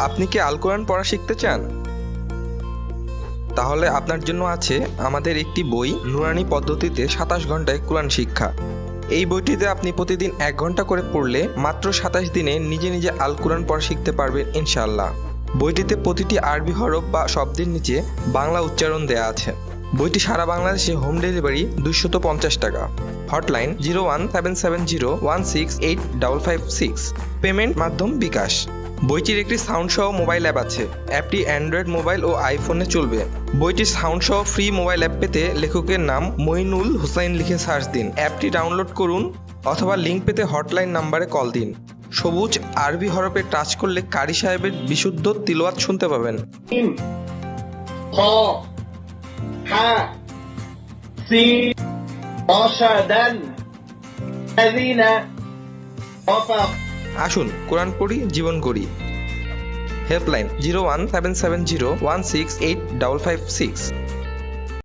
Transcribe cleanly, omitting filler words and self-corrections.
আপনি কি আল কোরআন পড়া শিখতে চান? তাহলে আপনার জন্য আছে আমাদের একটি বই, নুরানি পদ্ধতিতে 27 ঘন্টায় কোরআন শিক্ষা। এই বইটিতে আপনি প্রতিদিন 1 ঘন্টা করে পড়লে মাত্র 27 দিনে নিজে নিজে আল কোরআন পড়া শিখতে পারবেন ইনশাআল্লাহ। বইটিতে প্রতিটি আরবি হরফ বা শব্দের নিচে বাংলা উচ্চারণ দেয়া আছে। বইটি সারা বাংলাদেশে হোম ডেলিভারি 250 টাকা। হটলাইন 01770168556। পেমেন্ট মাধ্যম বিকাশ। বইটির একটি সাউন্ড সহ মোবাইল অ্যাপ আছে। অ্যাপটি অ্যান্ড্রয়েড মোবাইল ও আইফোনে চলবে। বইটির সাউন্ড সহ ফ্রি মোবাইল অ্যাপ পেতে লেখকের নাম মঈনুল হুসাইন লিখে সার্চ দিন। অ্যাপটি ডাউনলোড করুন অথবা লিঙ্ক পেতে হটলাইন নাম্বারে কল দিন। সবুজ আরবি হরফে টাচ করলে কারি সাহেবের বিশুদ্ধ তিলাওয়াত শুনতে পাবেন। খ হা সিন রশাদান আযিনা ওয়াফাক। আসুন কোরআন পড়ি, জীবন গড়ি। হেল্পলাইন 01770168556।